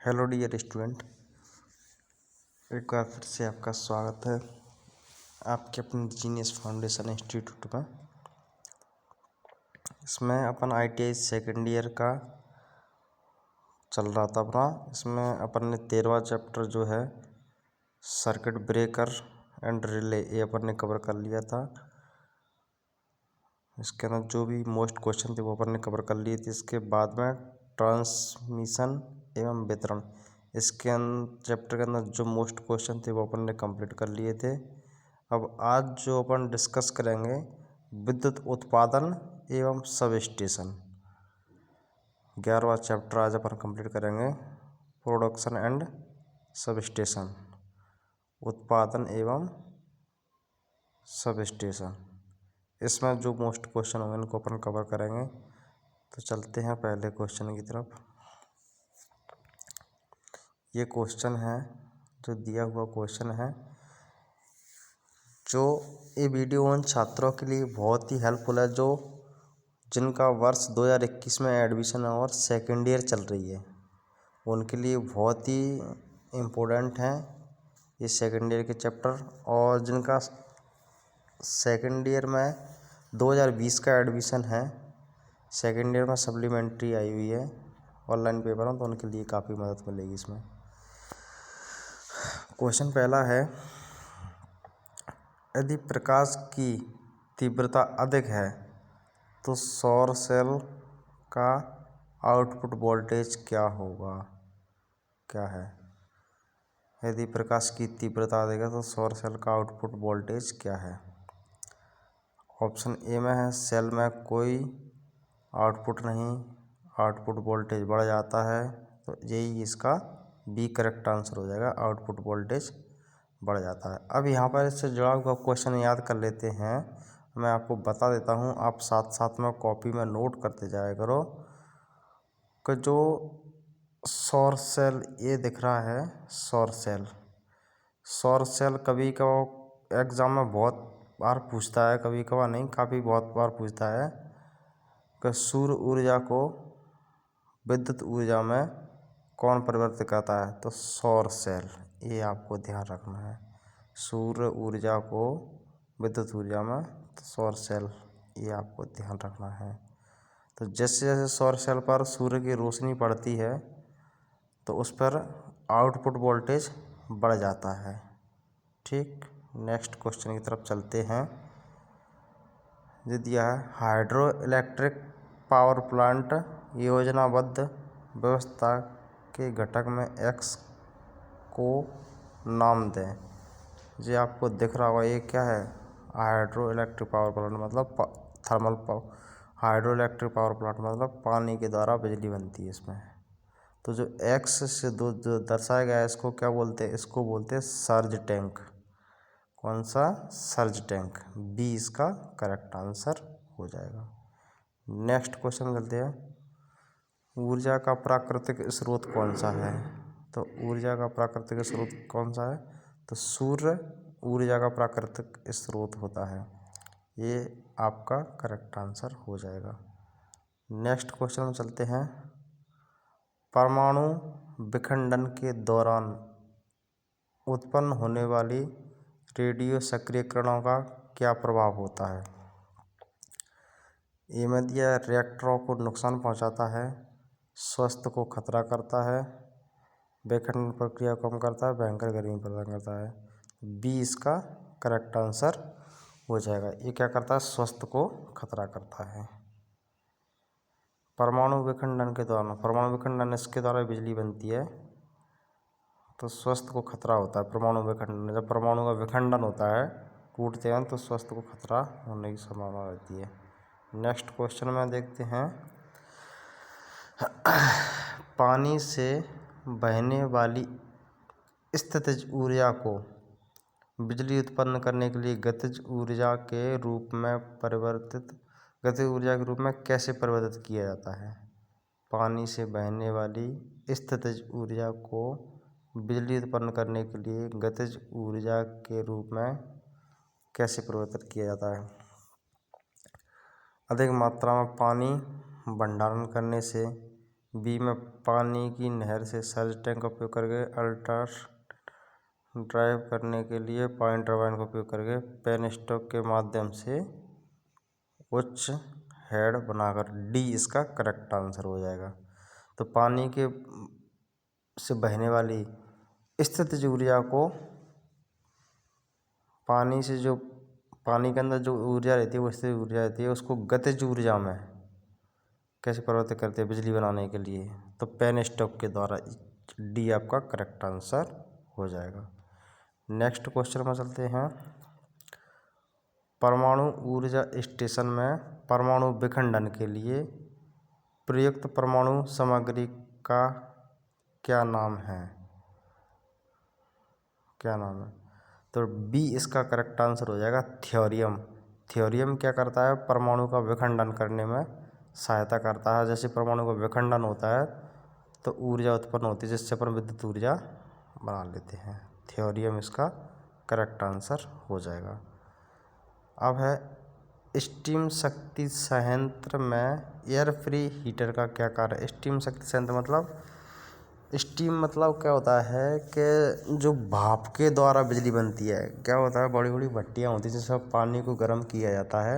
Hello dear student, एक बार फिर से आपका स्वागत है आपके अपने जीनियस फाउंडेशन इंस्टीट्यूट में। इसमें अपन ITI सेकेंड ईयर का चल रहा था अपना। इसमें अपन ने 13वां चैप्टर जो है सर्किट ब्रेकर एंड रिले, ये अपन ने कवर कर लिया था। इसके अंदर जो भी मोस्ट क्वेश्चन थे वो अपन ने कवर कर लिए थे। इसके बाद में ट्रांसमिशन एवं वितरण, इसके चैप्टर के अंदर जो मोस्ट क्वेश्चन थे वो अपन ने कंप्लीट कर लिए थे। अब आज जो अपन डिस्कस करेंगे विद्युत उत्पादन एवं सब स्टेशन, 11वां चैप्टर आज अपन कंप्लीट करेंगे। प्रोडक्शन एंड सब स्टेशन, उत्पादन एवं सब स्टेशन, इसमें जो मोस्ट क्वेश्चन होंगे इनको अपन कवर करेंगे। तो चलते हैं पहले क्वेश्चन की तरफ। ये क्वेश्चन है जो दिया हुआ क्वेश्चन है, जो ये वीडियो उन छात्रों के लिए बहुत ही हेल्पफुल है जो जिनका वर्ष 2021 में एडमिशन और सेकेंड ईयर चल रही है। उनके लिए बहुत ही इम्पोर्टेंट है ये सेकेंड ईयर के चैप्टर। और जिनका सेकेंड ईयर में 2020 का एडमिशन है, सेकेंड ईयर में सप्लीमेंट्री आई हुई है ऑनलाइन पेपर में, तो उनके लिए काफ़ी मदद मिलेगी इसमें। क्वेश्चन पहला है, यदि प्रकाश की तीव्रता अधिक है तो सौर सेल का आउटपुट वोल्टेज क्या होगा? क्या है? यदि प्रकाश की तीव्रता अधिक है तो सौर सेल का आउटपुट वोल्टेज क्या है? ऑप्शन ए में है सेल में कोई आउटपुट नहीं, आउटपुट वोल्टेज बढ़ जाता है, तो यही इसका बी करेक्ट आंसर हो जाएगा, आउटपुट वोल्टेज बढ़ जाता है। अब यहाँ पर इससे जुड़ा हुआ क्वेश्चन याद कर लेते हैं। मैं आपको बता देता हूँ, आप साथ साथ में कॉपी में नोट करते जाया करो कि जो सौर सेल ये दिख रहा है, सौर सेल कभी कभार एग्ज़ाम में बहुत बार पूछता है, कभी कभार नहीं, काफ़ी बहुत बार पूछता है कि सूर्य ऊर्जा को विद्युत ऊर्जा में कौन परिवर्तित करता है? तो सौर सेल, ये आपको ध्यान रखना है। सूर्य ऊर्जा को विद्युत ऊर्जा में, तो सौर सेल, ये आपको ध्यान रखना है। तो जैसे जैसे सौर सेल पर सूर्य की रोशनी पड़ती है तो उस पर आउटपुट वोल्टेज बढ़ जाता है। ठीक, नेक्स्ट क्वेश्चन की तरफ चलते हैं। ये दिया है, हाइड्रो इलेक्ट्रिक पावर प्लांट योजनाबद्ध व्यवस्था के घटक में एक्स को नाम दें। ये आपको दिख रहा होगा, ये क्या है? हाइड्रो इलेक्ट्रिक पावर प्लांट मतलब thermal power. Hydro electric power plant मतलब पानी के द्वारा बिजली बनती है इसमें। तो जो एक्स से जो दर्शाया गया है, इसको क्या बोलते हैं? इसको बोलते हैं सर्ज टैंक। कौन सा? Surge tank. बी इसका करेक्ट आंसर हो जाएगा। नेक्स्ट क्वेश्चन चलते हैं, ऊर्जा का प्राकृतिक स्रोत कौन सा है? तो ऊर्जा का प्राकृतिक स्रोत कौन सा है? तो सूर्य ऊर्जा का प्राकृतिक स्रोत होता है, ये आपका करेक्ट आंसर हो जाएगा। नेक्स्ट क्वेश्चन में चलते हैं, परमाणु विखंडन के दौरान उत्पन्न होने वाली रेडियो सक्रियकरणों का क्या प्रभाव होता है? ये में दिया रिएक्टरों को नुकसान पहुंचाता है, स्वास्थ्य को खतरा करता है, विखंडन प्रक्रिया को कम करता है, भयंकर गर्मी प्रदान करता है। बी इसका करेक्ट आंसर हो जाएगा। ये क्या करता है? स्वास्थ्य को खतरा करता है। परमाणु विखंडन के दौरान, परमाणु विखंडन इसके द्वारा बिजली बनती है, तो स्वास्थ्य को खतरा होता है। परमाणु विखंडन, जब परमाणु का विखंडन होता है, टूटते हैं, तो स्वास्थ्य को खतरा होने की संभावना रहती है। नेक्स्ट क्वेश्चन में देखते हैं, पानी से बहने वाली स्थितिज ऊर्जा को बिजली उत्पन्न करने के लिए गतिज ऊर्जा के रूप में कैसे परिवर्तित किया जाता है? पानी से बहने वाली स्थितिज ऊर्जा को बिजली उत्पन्न करने के लिए गतिज ऊर्जा के रूप में कैसे परिवर्तित किया जाता है? अधिक मात्रा में पानी भंडारण करने से, बी में पानी की नहर से सर्ज टैंक का उपयोग करके अल्ट्रा ड्राइव करने के लिए पॉइंट टरबाइन का उपयोग करके पेनस्टॉक के माध्यम से उच्च हेड बनाकर, डी इसका करेक्ट आंसर हो जाएगा। तो पानी के से बहने वाली स्थितिज ऊर्जा को, पानी से जो पानी के अंदर जो ऊर्जा रहती है वो स्थितिज ऊर्जा रहती है, उसको गतिज ऊर्जा में कैसे परिवर्तित करते हैं बिजली बनाने के लिए, तो पेनस्टॉक के द्वारा। डी आपका करेक्ट आंसर हो जाएगा। नेक्स्ट क्वेश्चन में चलते हैं। परमाणु ऊर्जा स्टेशन में परमाणु विखंडन के लिए प्रयुक्त परमाणु सामग्री का क्या नाम है? क्या नाम है? तो बी इसका करेक्ट आंसर हो जाएगा थ्योरियम। थ्योरियम क्या करता है? परमाणु का विखंडन करने में सहायता करता है। जैसे परमाणु का विखंडन होता है तो ऊर्जा उत्पन्न होती है, जिससे अपन विद्युत ऊर्जा बना लेते हैं। थ्योरियम इसका करेक्ट आंसर हो जाएगा। अब है स्टीम शक्ति संयंत्र में एयर फ्री हीटर का क्या कार्य है? स्टीम शक्ति संयंत्र मतलब, स्टीम मतलब क्या होता है कि जो भाप के द्वारा बिजली बनती है। क्या होता है, बड़ी बड़ी भट्टियाँ होती हैं जिसमें पानी को गर्म किया जाता है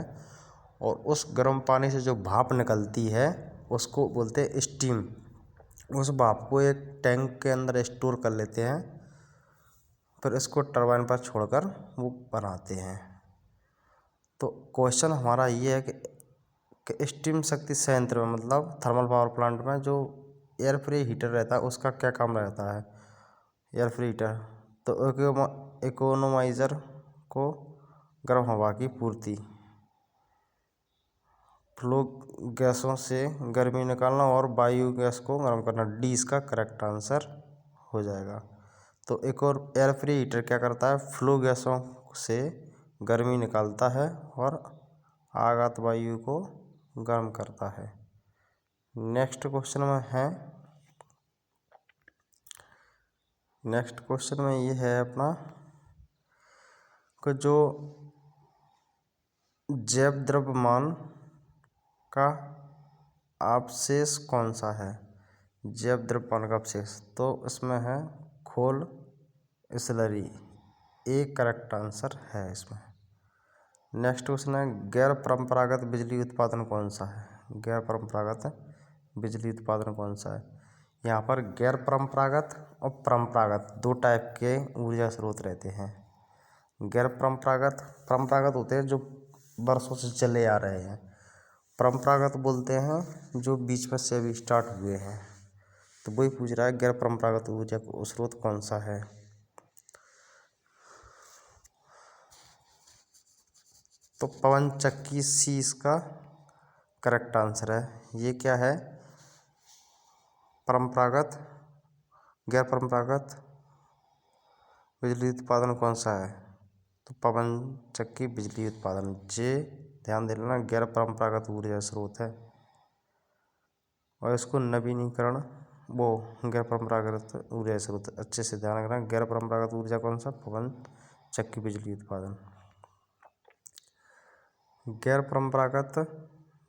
और उस गर्म पानी से जो भाप निकलती है उसको बोलते हैं स्टीम। उस भाप को एक टैंक के अंदर स्टोर कर लेते हैं, फिर इसको टरबाइन पर छोड़कर वो बनाते हैं। तो क्वेश्चन हमारा ये है कि स्टीम शक्ति संयंत्र में मतलब थर्मल पावर प्लांट में जो एयर फ्री हीटर रहता है उसका क्या काम रहता है? एयर फ्री हीटर तो इकोनोमाइजर को गर्म हवा की पूर्ति, फ्लो गैसों से गर्मी निकालना और वायु गैस को गर्म करना। डी इसका करेक्ट आंसर हो जाएगा। तो एक और एयर फ्री हीटर क्या करता है? फ्लो गैसों से गर्मी निकालता है और आगत वायु को गर्म करता है। नेक्स्ट क्वेश्चन में है, नेक्स्ट क्वेश्चन में ये है अपना कि जो जैव द्रव्यमान का अवशेष कौन सा है? जैव द्रव्यमान का अवशेष तो इसमें है खोल, स्लरी। एक करेक्ट आंसर है इसमें। नेक्स्ट क्वेश्चन है गैर परंपरागत बिजली उत्पादन कौन सा है? गैर परंपरागत बिजली उत्पादन कौन सा है? यहाँ पर गैर परंपरागत और परंपरागत दो टाइप के ऊर्जा स्रोत रहते हैं। गैर परंपरागत होते हैं जो वर्षों से चले आ रहे हैं। परंपरागत बोलते हैं जो बीच में से अभी स्टार्ट हुए हैं। तो वही पूछ रहा है गैर परंपरागत ऊर्जा स्रोत कौन सा है? तो पवन चक्की सी इसका करेक्ट आंसर है। ये क्या है? परंपरागत, गैर परंपरागत बिजली उत्पादन कौन सा है? तो पवन चक्की बिजली उत्पादन। जे ध्यान दे लेना, गैर परंपरागत ऊर्जा स्रोत है और इसको नवीनीकरण वो गैर परंपरागत ऊर्जा स्रोत। अच्छे से ध्यान रखना, गैर परंपरागत ऊर्जा कौन सा? पवन चक्की बिजली उत्पादन। गैर परंपरागत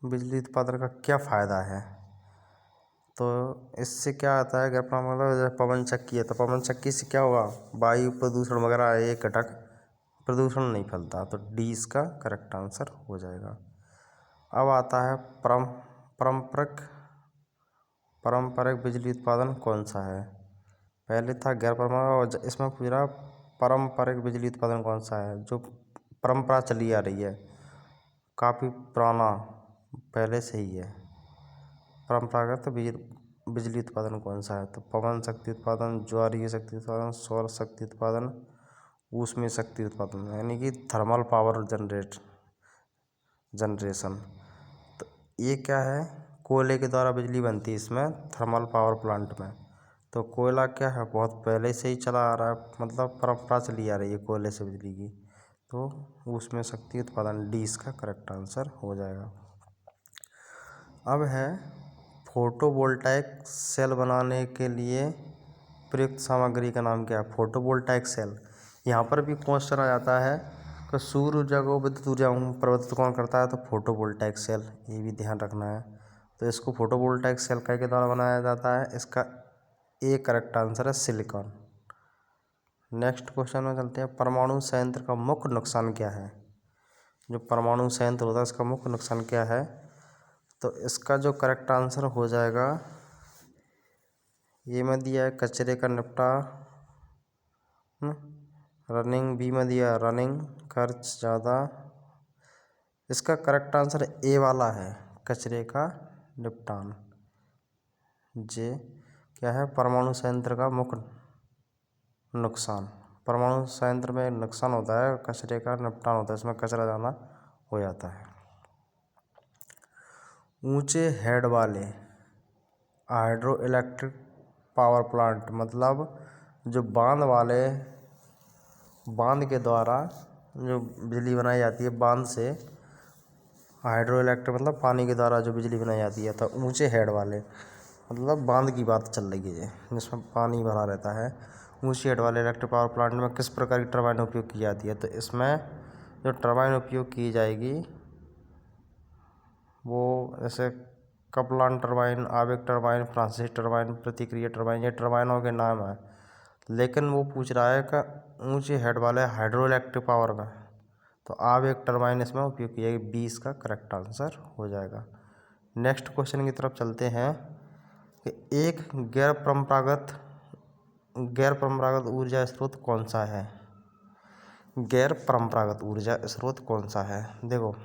बिजली उत्पादन का क्या फ़ायदा है? तो इससे क्या आता है? गैर परंपरागत पवन चक्की है तो पवन चक्की से क्या होगा? वायु प्रदूषण वगैरह ये घटक प्रदूषण नहीं फैलता। तो डी इसका करेक्ट आंसर हो जाएगा। अब आता है पारंपरिक बिजली उत्पादन कौन सा है? पहले था गैर परंपरागत और इसमें पूछ रहा पारंपरिक बिजली उत्पादन कौन सा है? जो परंपरा चली आ रही है, काफ़ी पुराना पहले से ही है। परंपरागत बिजली उत्पादन कौन सा है? तो पवन शक्ति उत्पादन, ज्वारीय शक्ति उत्पादन, सौर शक्ति उत्पादन, ऊष्मीय शक्ति उत्पादन, यानी कि थर्मल पावर जनरेशन। तो ये क्या है? कोयले के द्वारा बिजली बनती है इसमें थर्मल पावर प्लांट में। तो कोयला क्या है? बहुत पहले से ही चला आ रहा है, मतलब परंपरा चली आ रही है कोयले से बिजली की। तो ऊष्मीय शक्ति उत्पादन। डी इसका करेक्ट आंसर हो जाएगा। अब है फोटोवोल्टाइक सेल बनाने के लिए प्रयुक्त सामग्री का नाम क्या है? Photovoltaic cell. यहाँ पर भी क्वेश्चन आ जाता है कि सूर्य ऊर्जा को विद्युत ऊर्जा में परिवर्तित कौन करता है? तो फोटोवोल्टाइक सेल। ये भी ध्यान रखना है। तो इसको फोटोवोल्टाइक सेल के द्वारा बनाया जाता है। इसका ए करेक्ट आंसर है सिलिकॉन। नेक्स्ट क्वेश्चन में चलते हैं, परमाणु संयंत्र का मुख्य नुकसान क्या है? जो परमाणु संयंत्र होता है इसका मुख्य नुकसान क्या है? तो इसका जो करेक्ट आंसर हो जाएगा, ए में दिया है कचरे का निपटान, रनिंग, बी में दिया रनिंग, खर्च ज़्यादा। इसका करेक्ट आंसर ए वाला है, कचरे का निपटान। जे क्या है, परमाणु संयंत्र का मुख्य नुकसान। परमाणु संयंत्र में नुकसान होता है, कचरे का निपटान होता है, इसमें कचरा ज़्यादा हो जाता है। ऊंचे हेड वाले हाइड्रो इलेक्ट्रिक पावर प्लांट, मतलब जो बांध के द्वारा जो बिजली बनाई जाती है, बांध से हाइड्रो इलेक्ट्रिक मतलब पानी के द्वारा जो बिजली बनाई जाती है। तो ऊंचे हेड वाले मतलब बांध की बात चल रही है जिसमें पानी भरा रहता है। ऊंचे हेड वाले इलेक्ट्रिक पावर प्लांट में किस प्रकार की टरबाइन उपयोग की जाती है? तो इसमें जो टरबाइन उपयोग की जाएगी वो जैसे कपलान टरबाइन, आवेग टरबाइन, फ्रांसिस टरबाइन, प्रतिक्रिया टरबाइन, ये टरबाइनों के नाम है। लेकिन वो पूछ रहा है कि ऊंचे हेड वाले हाइड्रो इलेक्ट्रिक पावर में, तो आवेग टरबाइन इसमें उपयोग की जाएगी। 20 का करेक्ट आंसर हो जाएगा। नेक्स्ट क्वेश्चन की तरफ चलते हैं कि एक गैर परंपरागत ऊर्जा स्रोत कौन सा है? गैर परंपरागत ऊर्जा स्रोत कौन सा है? देखो,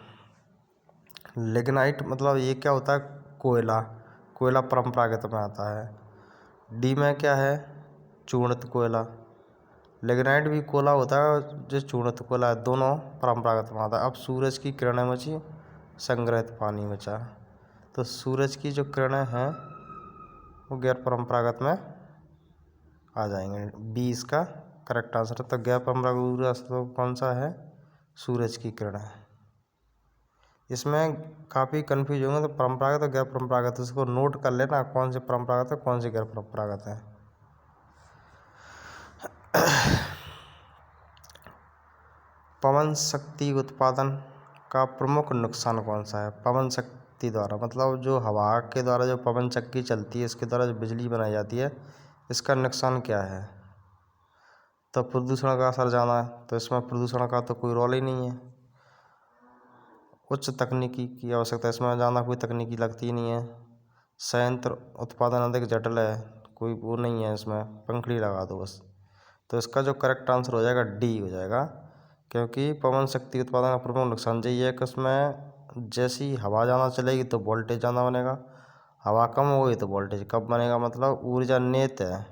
लिग्नाइट मतलब ये क्या होता है, कोयला परंपरागत में आता है। डी में क्या है, चूर्णित कोयला। लिग्नाइट भी कोयला होता है, जो चूर्णित कोयला है, दोनों परंपरागत में आता है। अब सूरज की किरणें बची, संग्रहित पानी बचा, तो सूरज की जो किरणें हैं वो गैर परंपरागत में आ जाएंगे। 20 का करेक्ट आंसर है। तो गैर परंपरागत ऊर्जा स्रोत कौन सा है? सूरज की किरणें। इसमें काफ़ी कन्फ्यूज होंगे, तो परंपरागत और गैर परंपरागत इसको नोट कर लेना, कौन से परंपरागत है कौन से गैर परंपरागत है। पवन शक्ति उत्पादन का प्रमुख नुकसान कौन सा है? पवन शक्ति द्वारा मतलब जो हवा के द्वारा जो पवन चक्की चलती है, इसके द्वारा जो बिजली बनाई जाती है, इसका नुकसान क्या है? तो प्रदूषण का असर ज़्यादा है, तो इसमें प्रदूषण का तो कोई रोल ही नहीं है। उच्च तकनीकी की आवश्यकता, इसमें ज़्यादा कोई तकनीकी लगती ही नहीं है। संयंत्र उत्पादन अधिक जटिल है, कोई वो नहीं है इसमें, पंखड़ी लगा दो बस। तो इसका जो करेक्ट आंसर हो जाएगा डी हो जाएगा, क्योंकि पवन शक्ति उत्पादन का प्रमुख नुकसान यही है कि उसमें जैसी हवा ज़्यादा चलेगी तो वोल्टेज ज़्यादा बनेगा, हवा कम होगी तो वोल्टेज कम बनेगा। मतलब ऊर्जा नियत है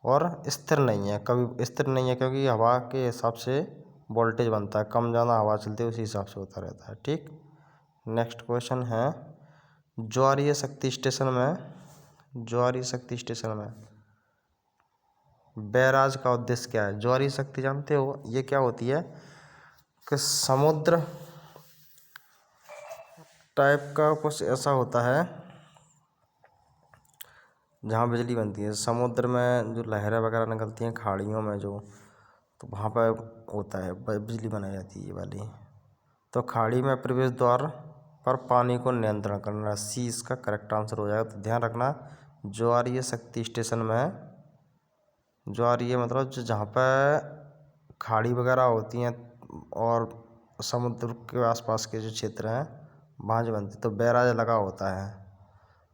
और स्थिर नहीं है, कभी स्थिर नहीं है, क्योंकि हवा के हिसाब से वोल्टेज बनता है, कम ज़्यादा हवा चलती है उसी हिसाब से होता रहता है। ठीक, नेक्स्ट क्वेश्चन है, ज्वारीय शक्ति स्टेशन में बैराज का उद्देश्य क्या है? ज्वारीय शक्ति जानते हो ये क्या होती है कि समुद्र टाइप का कुछ ऐसा होता है जहाँ बिजली बनती है। समुद्र में जो लहरें वगैरह निकलती हैं खाड़ियों में जो, तो वहाँ पर होता है बिजली बनाई जाती है ये वाली। तो खाड़ी में प्रवेश द्वार पर पानी को नियंत्रण करना, सी इसका करेक्ट आंसर हो जाएगा। तो ध्यान रखना, ज्वारीय शक्ति स्टेशन में, ज्वारीय मतलब जो जहाँ पर खाड़ी वगैरह होती हैं और समुद्र के आसपास के जो क्षेत्र हैं वहाँ जो बनती, तो बैराज लगा होता है।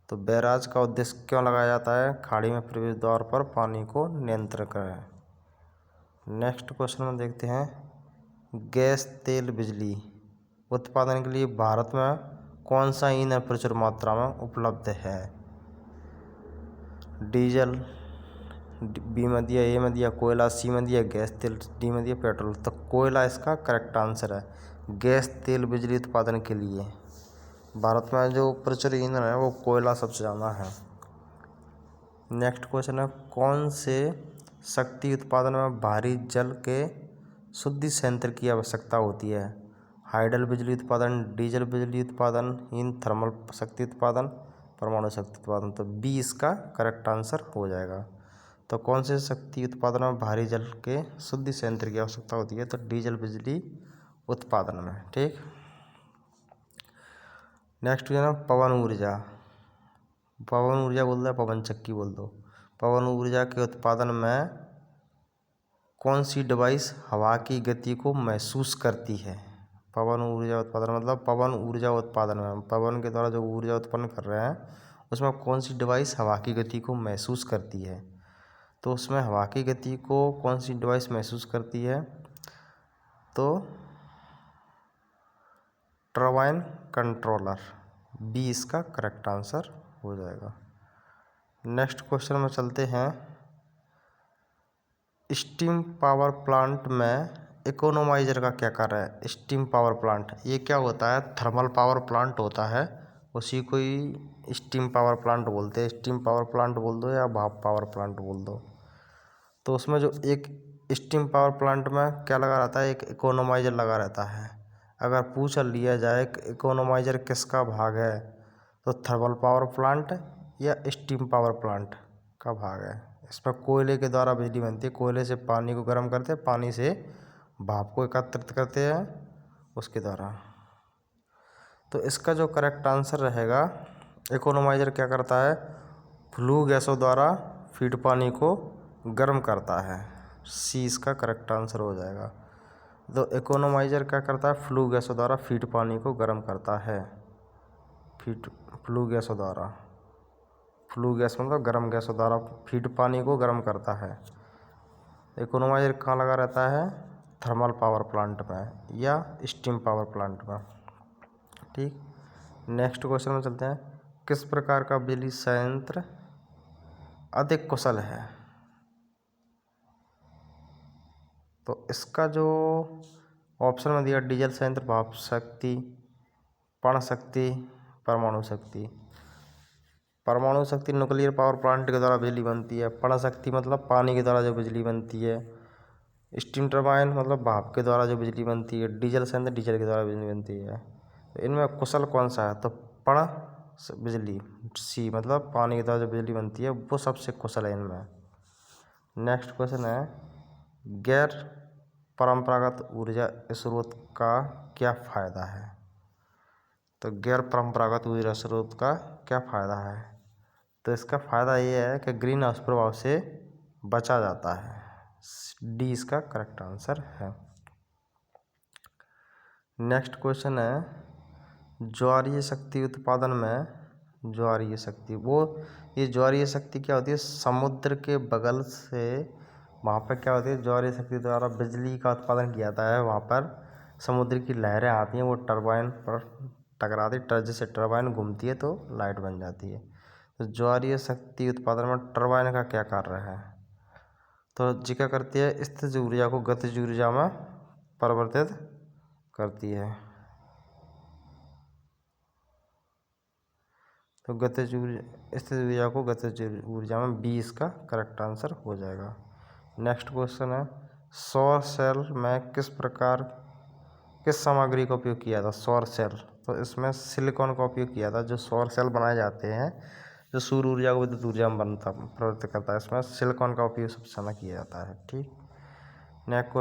तो बैराज का उद्देश्य क्यों लगाया जाता है? खाड़ी में प्रवेश द्वार पर पानी को नियंत्रित करें। नेक्स्ट क्वेश्चन में देखते हैं, गैस तेल बिजली उत्पादन के लिए भारत में कौन सा ईंधन प्रचुर मात्रा में उपलब्ध है? डीजल, बी में दिया, ए में दिया कोयला, सी में दिया गैस तेल, डी में दिया पेट्रोल। तो कोयला इसका करेक्ट आंसर है। गैस तेल बिजली उत्पादन के लिए भारत में जो प्रचुर ईंधन है वो कोयला सबसे ज़्यादा है। नेक्स्ट क्वेश्चन है, कौन से शक्ति उत्पादन में भारी जल के शुद्धि संयंत्र की आवश्यकता होती है? हाइडल बिजली उत्पादन, डीजल बिजली उत्पादन, इन थर्मल शक्ति उत्पादन, परमाणु शक्ति उत्पादन। तो 20 का करेक्ट आंसर हो जाएगा। तो कौन से शक्ति उत्पादन में भारी जल के शुद्धि संयंत्र की आवश्यकता होती है? तो डीजल बिजली उत्पादन में। ठीक, नेक्स्ट है ना पवन ऊर्जा। पवन ऊर्जा बोल दो, पवन चक्की बोल दो। पवन ऊर्जा के उत्पादन में कौन सी डिवाइस हवा की गति को महसूस करती है? पवन ऊर्जा उत्पादन मतलब पवन ऊर्जा उत्पादन में पवन के द्वारा जो ऊर्जा उत्पन्न कर रहे हैं उसमें कौन सी डिवाइस हवा की गति को महसूस करती है? तो उसमें हवा की गति को कौन सी डिवाइस महसूस करती है? तो टरबाइन कंट्रोलर, बी इसका करेक्ट आंसर हो जाएगा। नेक्स्ट क्वेश्चन में चलते हैं। स्टीम पावर प्लांट में इकोनोमाइजर का क्या कार्य है? स्टीम पावर प्लांट ये क्या होता है? थर्मल पावर प्लांट होता है, उसी को ही स्टीम पावर प्लांट बोलते हैं। स्टीम पावर प्लांट बोल दो या भाप पावर प्लांट बोल दो। तो उसमें जो एक स्टीम पावर प्लांट में क्या लगा रहता है? एक इकोनोमाइजर लगा रहता है। अगर पूछ लिया जाए कि इकोनोमाइजर किसका भाग है, तो थर्मल पावर प्लांट या स्टीम पावर प्लांट का भाग है। इसमें कोयले के द्वारा बिजली बनती है। कोयले से पानी को गर्म करते हैं, पानी से भाप को एकत्रित करते हैं उसके द्वारा। तो इसका जो करेक्ट आंसर रहेगा, इकोनोमाइजर क्या करता है? फ्लू गैसों द्वारा फीड पानी को गर्म करता है। सी इसका करेक्ट आंसर हो जाएगा। तो इकोनोमाइजर क्या करता है? फ्लू गैसों द्वारा फीड पानी को गर्म करता है। फ्लू गैसों द्वारा, फ्लू गैस मतलब गर्म गैसों द्वारा फीड पानी को गर्म करता है। इकोनोमाइजर कहाँ लगा रहता है? थर्मल पावर प्लांट में या स्टीम पावर प्लांट में। ठीक, नेक्स्ट क्वेश्चन में चलते हैं। किस प्रकार का बिजली संयंत्र अधिक कुशल है? तो इसका जो ऑप्शन में दिया, डीजल संयंत्र, भाप शक्ति, पर्ण शक्ति, परमाणु शक्ति। परमाणु शक्ति न्यूक्लियर पावर प्लांट के द्वारा बिजली बनती है। पर्ण शक्ति मतलब पानी के द्वारा जो बिजली बनती है। स्टीम टरबाइन मतलब भाप के द्वारा जो बिजली बनती है। डीजल संयंत्र डीजल के द्वारा बिजली बनती है। तो इनमें कुशल कौन सा है? तो पर्ण बिजली, सी मतलब पानी के द्वारा जो बिजली बनती है वो सबसे कुशल है इनमें। नेक्स्ट क्वेश्चन है, गैर परंपरागत ऊर्जा स्रोत का क्या फायदा है? तो गैर परंपरागत ऊर्जा स्रोत का क्या फायदा है? तो इसका फ़ायदा ये है कि ग्रीन हाउस प्रभाव से बचा जाता है। डी इसका करेक्ट आंसर है। नेक्स्ट क्वेश्चन है, ज्वारीय शक्ति उत्पादन में, ज्वारीय शक्ति ये ज्वारीय शक्ति क्या होती है? समुद्र के बगल से वहाँ पर क्या होती है? ज्वारीय शक्ति द्वारा बिजली का उत्पादन किया जाता है। वहाँ पर समुद्र की लहरें आती हैं, वो टरबाइन पर टकराती, जिससे टरबाइन घूमती है तो लाइट बन जाती है। तो ज्वारीय शक्ति उत्पादन में टरबाइन का क्या कार्य है? तो जी क्या करती है? स्थिर ऊर्जा को गतिज ऊर्जा में परिवर्तित करती है। तो गतिज ऊर्जा, स्थिर ऊर्जा को गतिज ऊर्जा में, बी इसका करेक्ट आंसर हो जाएगा। नेक्स्ट क्वेश्चन है, सौर सेल में किस सामग्री का उपयोग किया था? सौर सेल, तो इसमें सिलिकॉन का उपयोग किया था। जो सौर सेल बनाए जाते हैं, जो सूर्य ऊर्जा को विद्युत ऊर्जा में प्रवृत्त करता है, इसमें सिलिकॉन का उपयोग सबसे ज़्यादा किया जाता है। ठीक, नेक्स्ट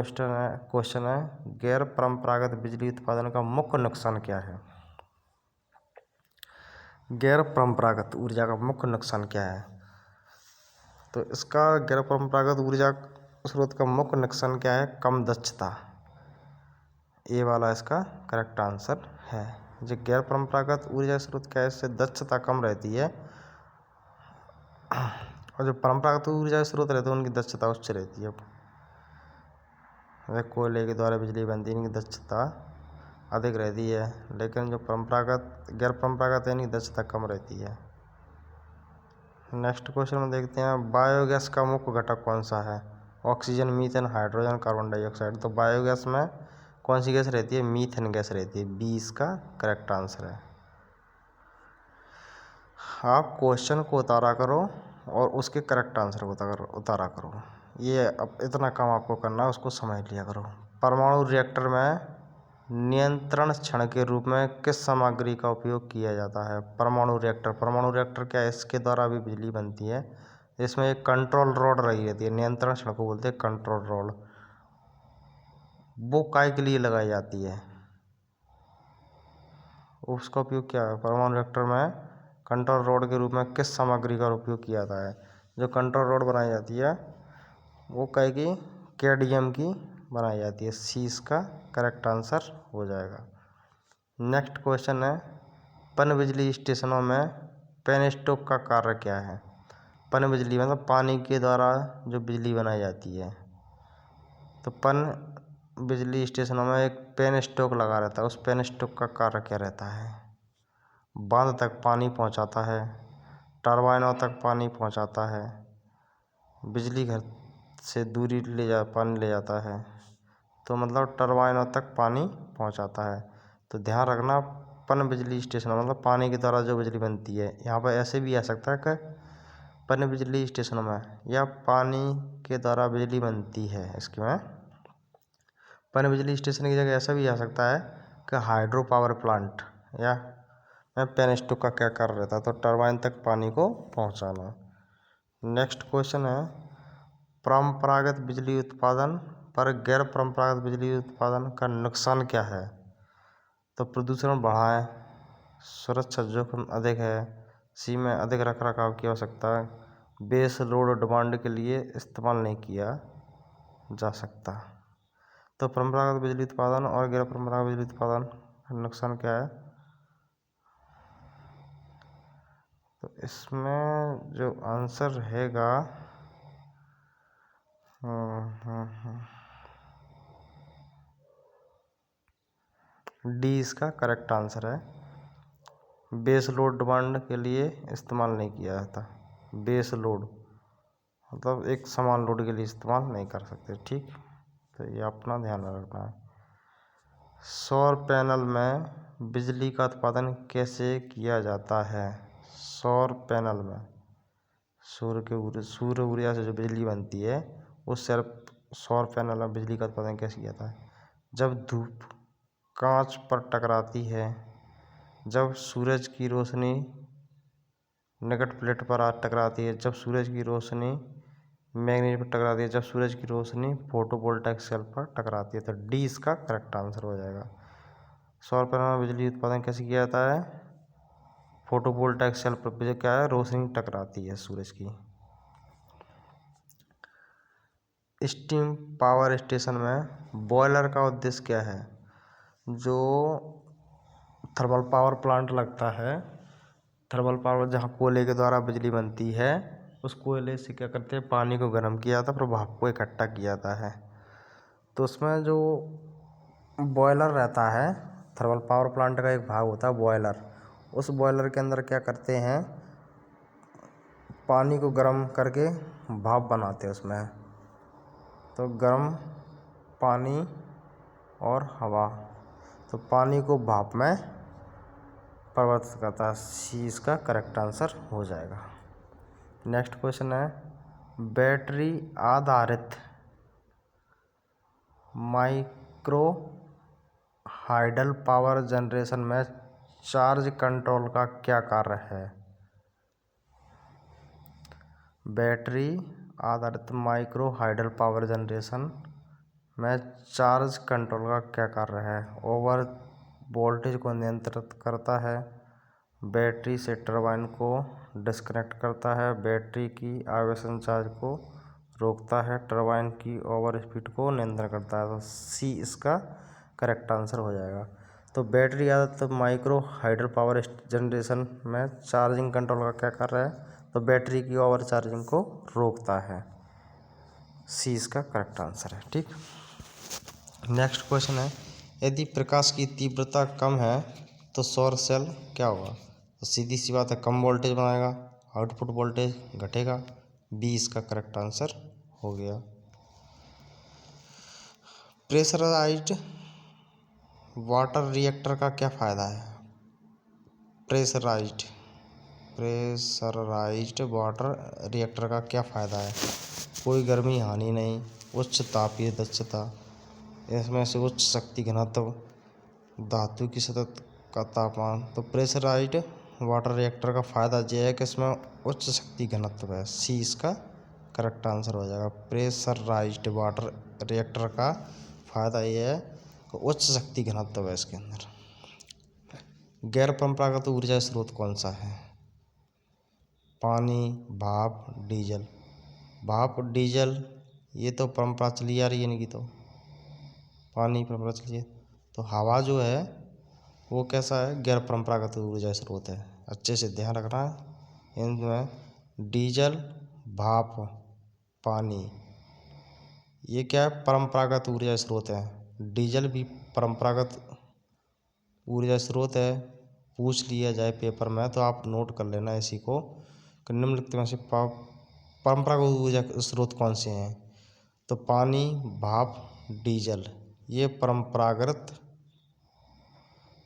क्वेश्चन है, गैर परंपरागत बिजली उत्पादन का मुख्य नुकसान क्या है? गैर परंपरागत ऊर्जा का मुख्य नुकसान क्या है? तो इसका गैर परंपरागत ऊर्जा स्रोत का मुख्य नुकसान क्या है? कम दक्षता। ए वाला इसका करेक्ट आंसर है। जो गैर परंपरागत ऊर्जा स्रोत क्या है, इससे दक्षता कम रहती है, और जो परंपरागत ऊर्जा स्रोत रहते हैं उनकी दक्षता उच्च रहती है। जैसे कोयले के द्वारा बिजली बनती है, इनकी दक्षता अधिक रहती है, लेकिन जो गैर परंपरागत है इनकी दक्षता कम रहती है। नेक्स्ट क्वेश्चन में देखते हैं, बायोगैस का मुख्य घटक कौन सा है? Oxygen, methane, hydrogen, carbon dioxide. तो बायोगैस में कौन सी गैस रहती है? मीथेन गैस रहती है। बी इसका करेक्ट आंसर है। आप क्वेश्चन को उतारा करो और उसके करेक्ट आंसर को उतारा करो। ये अब इतना काम आपको करना है, उसको समझ लिया करो। परमाणु रिएक्टर में नियंत्रण छड़ के रूप में किस सामग्री का उपयोग किया जाता है? परमाणु रिएक्टर क्या है? इसके द्वारा भी बिजली बनती है। इसमें एक कंट्रोल रॉड रही रहती है, नियंत्रण छड़ को बोलते हैं कंट्रोल रॉड। वो काय के लिए लगाई जाती है? उसका उपयोग क्या है? परमाणु रिएक्टर में कंट्रोल रॉड के रूप में किस सामग्री का उपयोग किया जाता है? जो कंट्रोल रॉड बनाई जाती है वो कई की कैडमियम की बनाई जाती है। सी इसका करेक्ट आंसर हो जाएगा। नेक्स्ट क्वेश्चन है, पनबिजली स्टेशनों में पेनस्टॉक का कार्य क्या है? पनबिजली मतलब पानी के द्वारा जो बिजली बनाई जाती है, तो पन बिजली स्टेशनों में एक पेन स्टॉक लगा रहता है। उस पेन स्टॉक का कार्य क्या रहता है? बांध तक पानी पहुंचाता है, टरबाइनों तक पानी पहुंचाता है, बिजली घर से दूरी पानी ले जाता है। तो मतलब टरबाइनों तक पानी पहुंचाता है। तो ध्यान रखना, पन बिजली स्टेशन मतलब पानी के द्वारा जो बिजली बनती है। यहाँ पर ऐसे भी आ सकता है कि पन बिजली स्टेशनों में या पानी के द्वारा बिजली बनती है। इसके में पन बिजली स्टेशन की जगह ऐसा भी आ सकता है कि हाइड्रो पावर प्लांट या पेन स्टॉक का क्या कार्य रहता है? तो टरबाइन तक पानी को पहुंचाना। नेक्स्ट क्वेश्चन है, परंपरागत बिजली उत्पादन पर गैर परंपरागत बिजली उत्पादन का नुकसान क्या है? तो प्रदूषण बढ़ा है, सुरक्षा जोखिम अधिक है, सी में अधिक रखरखाव की आवश्यकता है, बेस लोड डिमांड के लिए इस्तेमाल नहीं किया जा सकता। तो परंपरागत बिजली उत्पादन और गैर परंपरागत बिजली उत्पादन का नुकसान क्या है? तो इसमें जो आंसर रहेगा डी इसका करेक्ट आंसर है। बेस लोड डिमांड के लिए इस्तेमाल नहीं किया जाता। बेस लोड मतलब एक समान लोड के लिए इस्तेमाल नहीं कर सकते। ठीक, तो ये अपना ध्यान रखना है। सौर पैनल में बिजली का उत्पादन कैसे किया जाता है? सौर पैनल में सूर्य ऊर्जा से जो बिजली बनती है उस सिर्फ सौर पैनल में बिजली का उत्पादन कैसे किया जाता है? जब धूप कांच पर टकराती है, जब सूरज की रोशनी निकट प्लेट पर टकराती है, जब सूरज की रोशनी मैग्नेट पर टकराती है, जब सूरज की रोशनी फोटोवोल्टाइक सेल पर टकराती है। तो डी इसका करेक्ट आंसर हो जाएगा। सौर पैनल में बिजली उत्पादन कैसे किया जाता है? फोटोवोल्टाइक सेल पर क्या है, रोशनी टकराती है सूरज की। स्टीम पावर स्टेशन में बॉयलर का उद्देश्य क्या है? जो थर्मल पावर प्लांट लगता है, थर्मल पावर जहाँ कोयले के द्वारा बिजली बनती है, उस कोयले से क्या करते हैं, पानी को गर्म किया जाता है, फिर भाप को इकट्ठा किया जाता है। तो उसमें जो बॉयलर रहता है, थर्मल पावर प्लांट का एक भाग होता है बॉयलर। उस बॉयलर के अंदर क्या करते हैं, पानी को गर्म करके भाप बनाते हैं उसमें। तो गर्म पानी और हवा, तो पानी को भाप में परिवर्तित करता है। सी इसका करेक्ट आंसर हो जाएगा। नेक्स्ट क्वेश्चन है, बैटरी आधारित माइक्रो हाइडल पावर जनरेशन में चार्ज कंट्रोल का क्या कार्य है? बैटरी आधारित माइक्रो हाइडल पावर जनरेशन में चार्ज कंट्रोल का क्या कार्य है? ओवर वोल्टेज को नियंत्रित करता है, बैटरी से टरबाइन को डिस्कनेक्ट करता है, बैटरी की आवेशन चार्ज को रोकता है, टरबाइन की ओवर स्पीड को नियंत्रण करता है। तो सी इसका करेक्ट आंसर हो जाएगा। तो बैटरी आधारित माइक्रो हाइडल पावर जनरेशन में चार्जिंग कंट्रोल का क्या कार्य है? तो बैटरी की ओवर चार्जिंग को रोकता है। सी इसका करेक्ट आंसर है। ठीक, नेक्स्ट क्वेश्चन है, यदि प्रकाश की तीव्रता कम है तो सौर सेल क्या होगा? तो सीधी सी बात है, कम वोल्टेज बनाएगा, आउटपुट वोल्टेज घटेगा। बी इसका करेक्ट आंसर हो गया। प्रेशराइज्ड वाटर रिएक्टर का क्या फ़ायदा है? प्रेशराइज्ड वाटर रिएक्टर का क्या फ़ायदा है? कोई गर्मी हानि नहीं, उच्च तापीय दक्षता, इसमें से उच्च शक्ति घनत्व, धातु की सतह का तापमान। तो प्रेशराइज्ड वाटर रिएक्टर का फ़ायदा यह है कि इसमें उच्च शक्ति घनत्व है। सी इसका करेक्ट आंसर हो जाएगा। प्रेशराइज्ड वाटर रिएक्टर का फ़ायदा यह है कि उच्च शक्ति घनत्व है इसके अंदर। गैर परंपरागत ऊर्जा स्रोत कौन सा है? पानी, भाप, डीजल। भाप, डीजल ये तो परंपरा चली आ रही है इनकी, तो पानी परंपरा चली है। तो हवा जो है वो कैसा है? गैर परंपरागत ऊर्जा स्रोत है। अच्छे से ध्यान रखना है। इनमें डीजल, भाप, पानी ये क्या है? परंपरागत ऊर्जा स्रोत है। डीजल भी परंपरागत ऊर्जा स्रोत है। पूछ लिया जाए पेपर में तो आप नोट कर लेना इसी को कि निम्नलिखित में से परंपरागत ऊर्जा स्रोत कौन से हैं? तो पानी, भाप, डीजल ये परंपरागत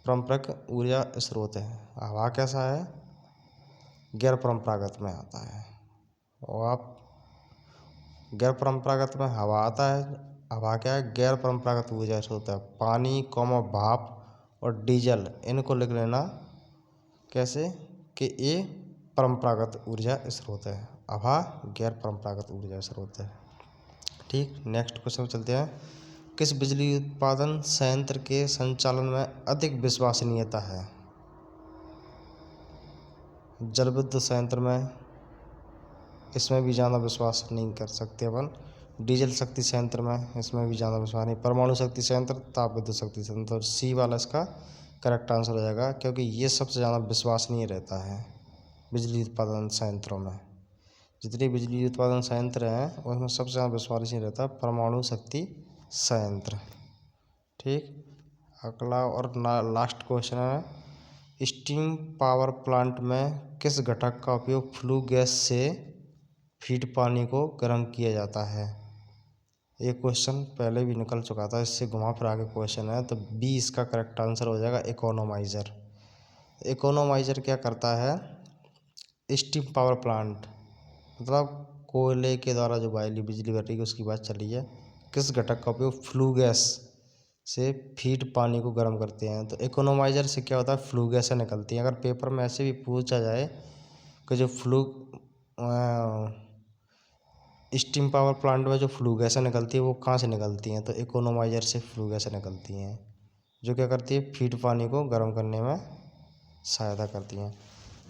ऊर्जा स्रोत है। हवा कैसा है? गैर परंपरागत में आता है। और आप गैर परंपरागत में हवा आता है। हवा क्या है? गैर परंपरागत ऊर्जा स्रोत है। पानी, भाप और डीजल इनको लिख लेना कैसे कि ये परंपरागत ऊर्जा स्रोत है। हवा गैर परंपरागत ऊर्जा स्रोत है। ठीक, नेक्स्ट क्वेश्चन चलते हैं। किस बिजली उत्पादन संयंत्र के संचालन में अधिक विश्वसनीयता है? जल विद्युत संयंत्र में, इसमें भी ज़्यादा विश्वास नहीं कर सकते अपन। डीजल शक्ति संयंत्र में, इसमें भी ज़्यादा विश्वास नहीं। परमाणु शक्ति संयंत्र, ताप विद्युत शक्ति संयंत्र, सी वाला इसका करेक्ट आंसर हो जाएगा, क्योंकि ये सबसे ज़्यादा विश्वसनीय रहता है बिजली उत्पादन संयंत्रों में। जितने बिजली उत्पादन संयंत्र हैं उसमें सबसे ज़्यादा विश्वसनीय रहता है परमाणु शक्ति संयंत्र। ठीक, अगला और लास्ट क्वेश्चन है। स्टीम पावर प्लांट में किस घटक का उपयोग फ्लू गैस से फीड पानी को गर्म किया जाता है? ये क्वेश्चन पहले भी निकल चुका था, इससे घुमा फिरा के क्वेश्चन है, तो बी इसका करेक्ट आंसर हो जाएगा, इकोनोमाइज़र। इकोनोमाइज़र क्या करता है? स्टीम पावर प्लांट मतलब कोयले के द्वारा जो बिजली बन रही है उसकी बात चली है। किस घटक का उपयोग फ्लू गैस से फीड पानी को गर्म करते हैं? तो इकोनोमाइज़र से क्या होता है? फ्लू गैसें निकलती हैं। अगर पेपर में ऐसे भी पूछा जाए कि जो स्टीम पावर प्लांट में जो फ्लू गैसें निकलती है वो कहाँ से निकलती हैं? तो इकोनोमाइज़र से फ्लू गैसें निकलती हैं, जो क्या करती है? फीड पानी को गर्म करने में सहायता करती हैं।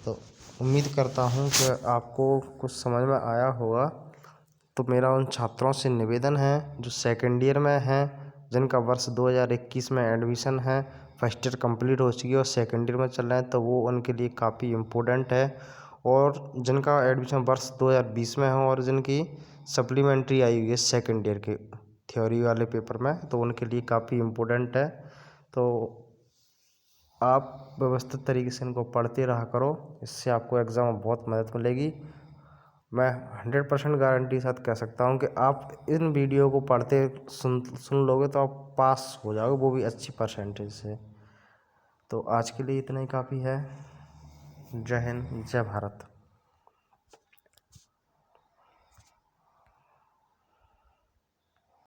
तो उम्मीद करता हूँ कि आपको कुछ समझ में आया होगा। तो मेरा उन छात्रों से निवेदन है जो सेकेंड ईयर में हैं, जिनका वर्ष 2021 में एडमिशन है, फर्स्ट ईयर कंप्लीट हो चुकी है और सेकेंड ईयर में चल रहे हैं, तो वो उनके लिए काफ़ी इम्पोर्टेंट है। और जिनका एडमिशन वर्ष 2020 में है और जिनकी सप्लीमेंट्री आई हुई है सेकेंड ईयर के थ्योरी वाले पेपर में, तो उनके लिए काफ़ी इम्पोर्टेंट है। तो आप व्यवस्थित तरीके से इनको पढ़ते रहा करो, इससे आपको एग्ज़ाम में बहुत मदद मिलेगी। मैं 100% गारंटी के साथ कह सकता हूँ कि आप इन वीडियो को पढ़ते सुन लोगे तो आप पास हो जाओगे, वो भी अच्छी परसेंटेज से। तो आज के लिए इतना ही काफ़ी है। जय हिंद, जय भारत।